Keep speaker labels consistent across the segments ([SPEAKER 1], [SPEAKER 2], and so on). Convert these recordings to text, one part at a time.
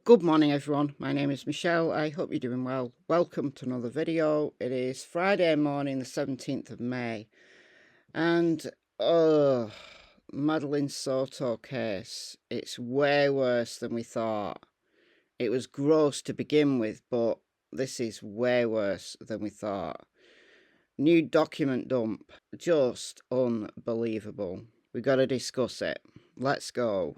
[SPEAKER 1] Good morning everyone, my name is Michelle, I hope you're doing well. Welcome to another video. It is Friday morning the 17th of May and Madeline Soto case, it's way worse than we thought. It was gross to begin with, but this is way worse than we thought. New document dump, just unbelievable. We got to discuss it. Let's go.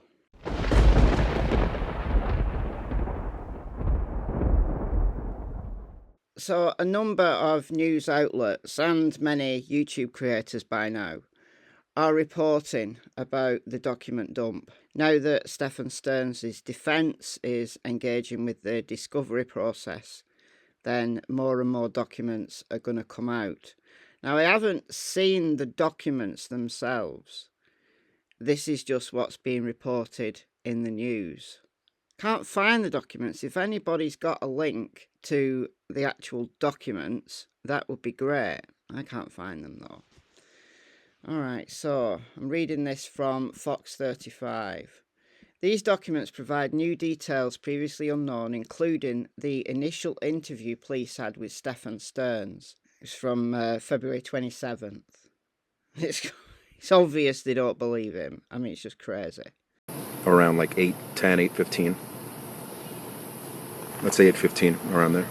[SPEAKER 1] So a number of news outlets and many YouTube creators by now are reporting about the document dump. Now that Stephan Sterns' defence is engaging with the discovery process, then more and more documents are going to come out. Now I haven't seen the documents themselves. This is just what's being reported in the news. Can't find the documents. If anybody's got a link to the actual documents, that would be great. I can't find them though. Alright, so I'm reading this from Fox 35. These documents provide new details previously unknown, including the initial interview police had with Stephan Sterns. It's from February 27th. It's obvious they don't believe him. I mean, it's just crazy.
[SPEAKER 2] Around like 8:10, 8:15. Let's say 8:15, around there.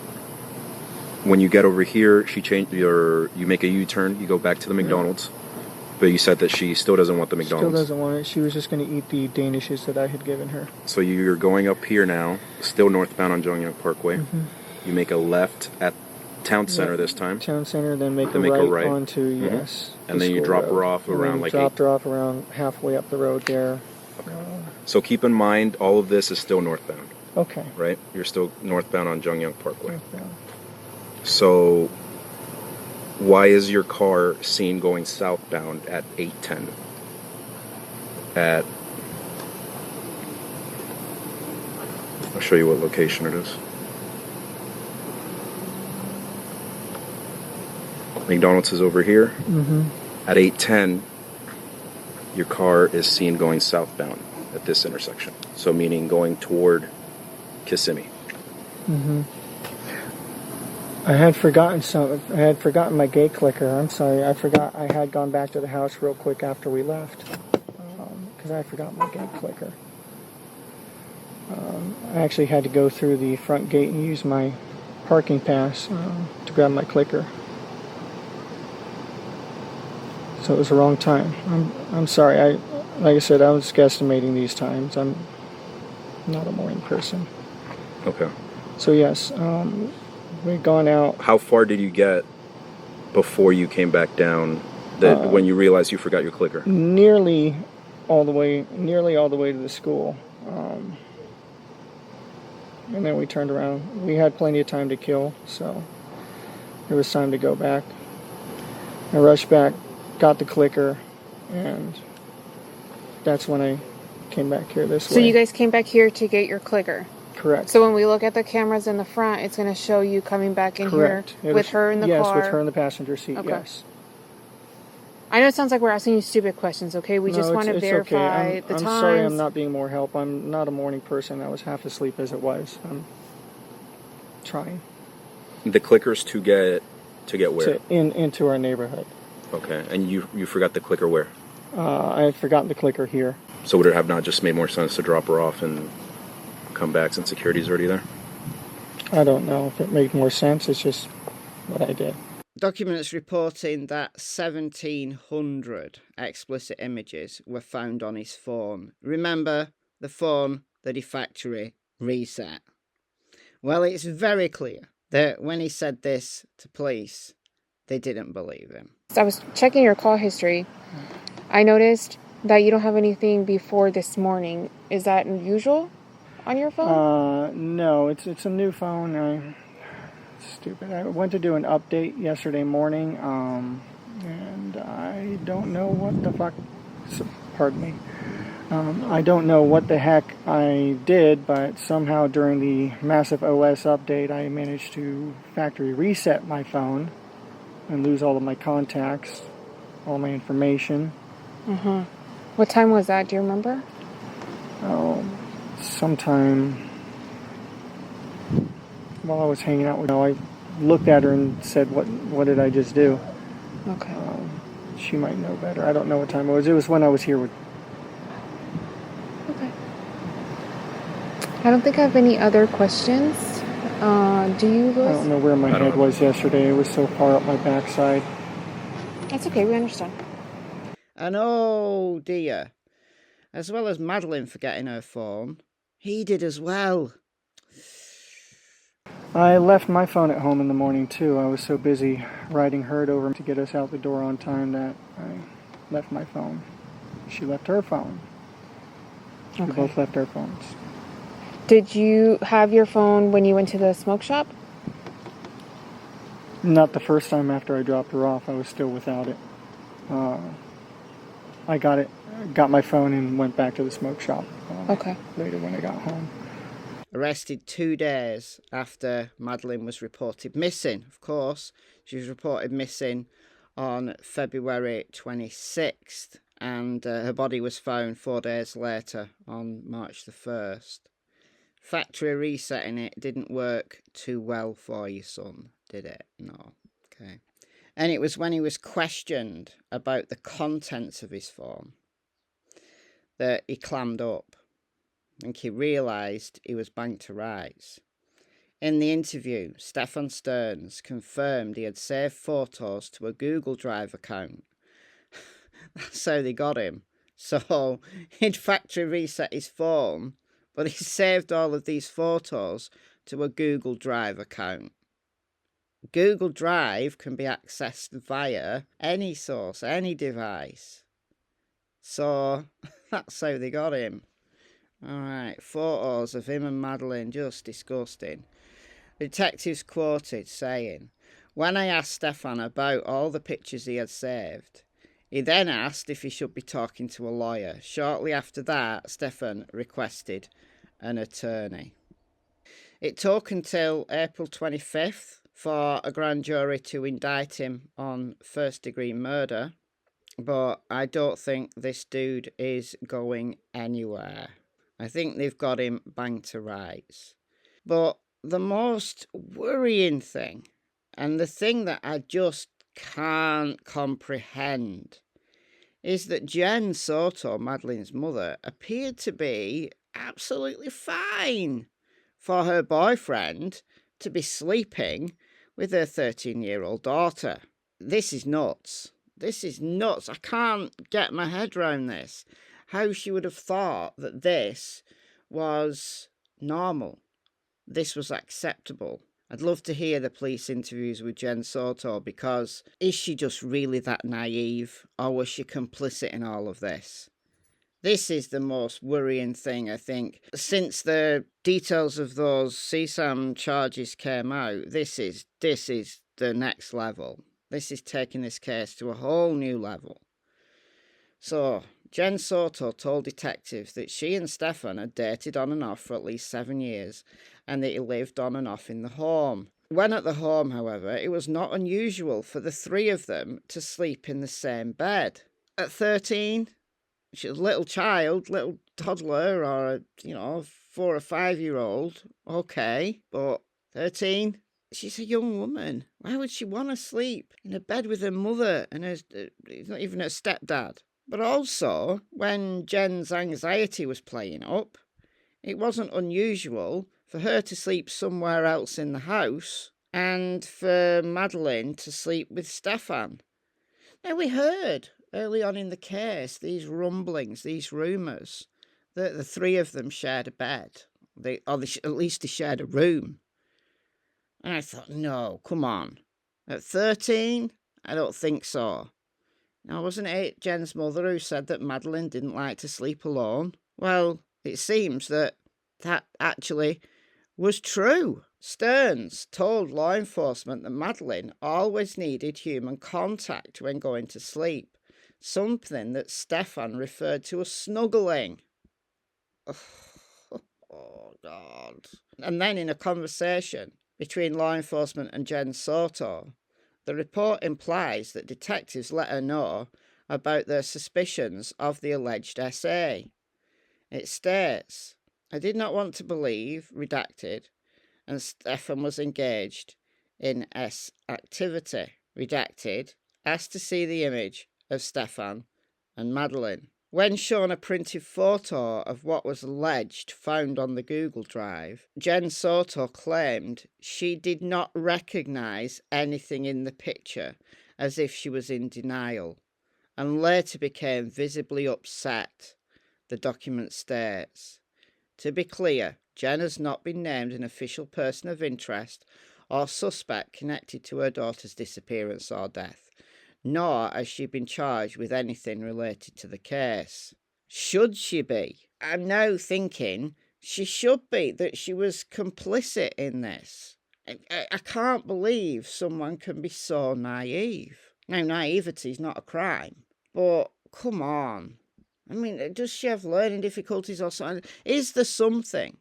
[SPEAKER 2] When you get over here, you make a U-turn, you go back to the McDonald's. But you said that she still doesn't want the McDonald's.
[SPEAKER 3] Still doesn't want it. She was just going to eat the Danishes that I had given her.
[SPEAKER 2] So you're going up here now, still northbound on Jongyang Parkway.
[SPEAKER 3] Mm-hmm.
[SPEAKER 2] You make a left at Town Center this time.
[SPEAKER 3] Town Center, then make a right onto, yes.
[SPEAKER 2] And then you drop her off around like
[SPEAKER 3] dropped her off around halfway up the road there.
[SPEAKER 2] Okay. So keep in mind, all of this is still northbound.
[SPEAKER 3] Okay.
[SPEAKER 2] Right? You're still northbound on Jongyang Parkway.
[SPEAKER 3] Northbound.
[SPEAKER 2] So why is your car seen going southbound at 8:10? I'll show you what location it is. McDonald's is over here.
[SPEAKER 3] Mm-hmm.
[SPEAKER 2] At 8:10, your car is seen going southbound at this intersection. So meaning going toward Kissimmee.
[SPEAKER 3] Mm-hmm. I had forgotten something. I had forgotten my gate clicker. I'm sorry. I forgot. I had gone back to the house real quick after we left because I forgot my gate clicker. I actually had to go through the front gate and use my parking pass to grab my clicker. So it was the wrong time. I'm sorry. Like I said, I was guesstimating these times. I'm not a morning person.
[SPEAKER 2] Okay.
[SPEAKER 3] So yes, we'd gone out.
[SPEAKER 2] How far did you get before you came back down? When you realized you forgot your clicker?
[SPEAKER 3] Nearly all the way to the school. And then we turned around. We had plenty of time to kill, so there was time to go back. I rushed back, got the clicker, and that's when I came back here this way.
[SPEAKER 4] So you guys came back here to get your clicker?
[SPEAKER 3] Correct.
[SPEAKER 4] So when we look at the cameras in the front, it's going to show you coming back in here with her in the car?
[SPEAKER 3] Yes, with her in the passenger seat,
[SPEAKER 4] okay.
[SPEAKER 3] Yes.
[SPEAKER 4] I know it sounds like we're asking you stupid questions, okay? We just want to verify the times.
[SPEAKER 3] I'm sorry I'm not being more help. I'm not a morning person. I was half asleep as it was. I'm trying.
[SPEAKER 2] The clicker's to get where?
[SPEAKER 3] Into our neighborhood.
[SPEAKER 2] Okay, and you forgot the clicker where?
[SPEAKER 3] I had forgotten the clicker here.
[SPEAKER 2] So would it have not just made more sense to drop her off and come back since security's already there?
[SPEAKER 3] I don't know if it made more sense. It's just what I did.
[SPEAKER 1] Documents reporting that 1,700 explicit images were found on his phone. Remember, the phone that he factory reset. Well, it's very clear that when he said this to police, they didn't believe him.
[SPEAKER 4] I was checking your call history. I noticed that you don't have anything before this morning. Is that unusual on your phone?
[SPEAKER 3] No, it's a new phone. Stupid. I went to do an update yesterday morning, and I don't know what the fuck. Pardon me. I don't know what the heck I did, but somehow during the massive OS update, I managed to factory reset my phone and lose all of my contacts, all my information.
[SPEAKER 4] Mm-hmm. What time was that? Do you remember?
[SPEAKER 3] Oh, sometime while I was hanging out with her. I looked at her and said, what did I just do?
[SPEAKER 4] Okay.
[SPEAKER 3] She might know better. I don't know what time it was. It was when I was here with...
[SPEAKER 4] Okay. I don't think I have any other questions. Do you, Louis?
[SPEAKER 3] I don't know where my head was yesterday. It was so far up my backside.
[SPEAKER 4] That's okay. We understand.
[SPEAKER 1] And oh dear, as well as Madeline forgetting her phone, he did as well.
[SPEAKER 3] I left my phone at home in the morning too. I was so busy riding herd over to get us out the door on time that I left my phone. She left her phone. We both left our phones.
[SPEAKER 4] Did you have your phone when you went to the smoke shop?
[SPEAKER 3] Not the first time after I dropped her off. I was still without it. I got my phone and went back to the smoke shop later when I got home.
[SPEAKER 1] Arrested 2 days after Madeline was reported missing. Of course, she was reported missing on February 26th, and her body was found 4 days later on March the 1st. Factory resetting it didn't work too well for your son, did it? No. Okay. And it was when he was questioned about the contents of his phone that he clammed up. I think he realised he was banged to rights. In the interview, Stephan Sterns confirmed he had saved photos to a Google Drive account. That's how they got him. So he'd factory reset his phone, but he saved all of these photos to a Google Drive account. Google Drive can be accessed via any source, any device. So that's how they got him. Alright, photos of him and Madeline, just disgusting. The detective's quoted saying, "When I asked Stephan about all the pictures he had saved, he then asked if he should be talking to a lawyer. Shortly after that, Stephan requested an attorney." It took until April 25th for a grand jury to indict him on first-degree murder, but I don't think this dude is going anywhere. I think they've got him banged to rights. But the most worrying thing, and the thing that I just can't comprehend, is that Jenn Soto, Madeline's mother, appeared to be absolutely fine for her boyfriend to be sleeping with her 13-year-old daughter. This is nuts. This is nuts. I can't get my head around this. How she would have thought that this was normal. This was acceptable. I'd love to hear the police interviews with Jenn Soto, because is she just really that naive, or was she complicit in all of this? This is the most worrying thing, I think. Since the details of those CSAM charges came out, this is the next level. This is taking this case to a whole new level. So, Jenn Soto told detectives that she and Stephan had dated on and off for at least 7 years, and that he lived on and off in the home. When at the home, however, it was not unusual for the three of them to sleep in the same bed. At 13, she's a little child, little toddler, or a 4 or 5-year-old, okay, but 13, she's a young woman. Why would she want to sleep in a bed with her mother and he's not even her stepdad? But also, when Jen's anxiety was playing up, it wasn't unusual for her to sleep somewhere else in the house and for Madeline to sleep with Stephan. Now, we heard early on in the case these rumblings, these rumours, that the three of them shared a bed, at least they shared a room. And I thought, no, come on. At 13, I don't think so. Now, wasn't it Jen's mother who said that Madeline didn't like to sleep alone? Well, it seems that actually was true. Sterns told law enforcement that Madeline always needed human contact when going to sleep, something that Stephan referred to as snuggling. Oh, God. And then in a conversation between law enforcement and Jenn Soto, the report implies that detectives let her know about their suspicions of the alleged SA. It states, "I did not want to believe," redacted, and Stephan was engaged in S activity. Redacted, asked to see the image of Stephan and Madeline. When shown a printed photo of what was alleged found on the Google Drive, Jenn Soto claimed she did not recognise anything in the picture, as if she was in denial, and later became visibly upset, the document states. To be clear, Jenn has not been named an official person of interest or suspect connected to her daughter's disappearance or death, nor has she been charged with anything related to the case. Should she be? I'm now thinking she should be, that she was complicit in this. I can't believe someone can be so naive. Now, naivety is not a crime, but come on. I mean, does she have learning difficulties or something? Is there something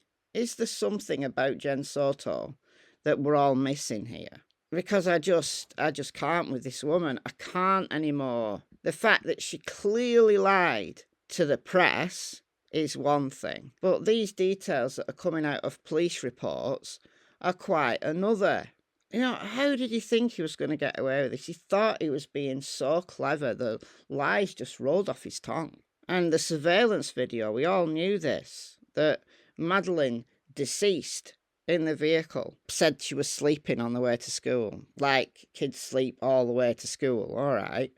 [SPEAKER 1] about Jenn Soto that we're all missing here? Because I just can't with this woman. I can't anymore. The fact that she clearly lied to the press is one thing, but these details that are coming out of police reports are quite another. You know, how did he think he was going to get away with this? He thought he was being so clever. The lies just rolled off his tongue. And the surveillance video, we all knew this, that Madeline, deceased in the vehicle, said she was sleeping on the way to school. Like kids sleep all the way to school, all right,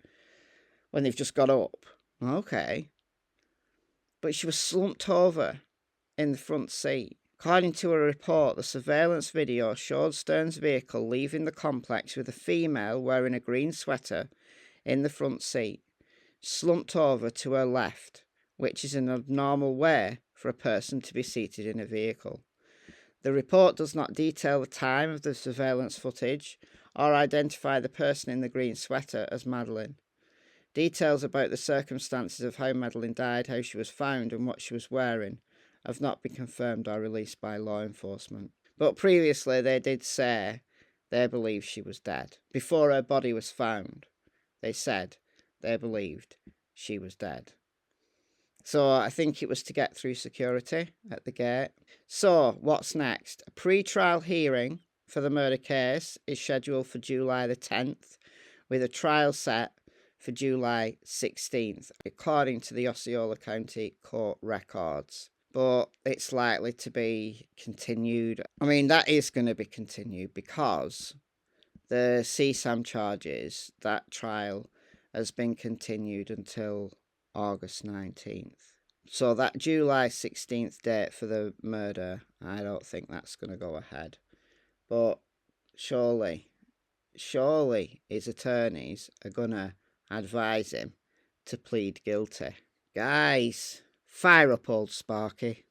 [SPEAKER 1] when they've just got up. Okay. But she was slumped over in the front seat. According to a report, the surveillance video showed Sterns' vehicle leaving the complex with a female wearing a green sweater in the front seat, slumped over to her left, which is an abnormal way for a person to be seated in a vehicle. The report does not detail the time of the surveillance footage or identify the person in the green sweater as Madeline. Details about the circumstances of how Madeline died, how she was found, and what she was wearing have not been confirmed or released by law enforcement. But previously they did say they believed she was dead. Before her body was found, they said they believed she was dead. So I think it was to get through security at the gate. So what's next? A pre-trial hearing for the murder case is scheduled for July the 10th, with a trial set for July 16th, according to the Osceola County Court records. But it's likely to be continued. I mean, that is going to be continued because the CSAM charges, that trial has been continued until August 19th. So that July 16th date for the murder, I don't think that's going to go ahead. But surely his attorneys are going to advise him to plead guilty. Guys, fire up old Sparky.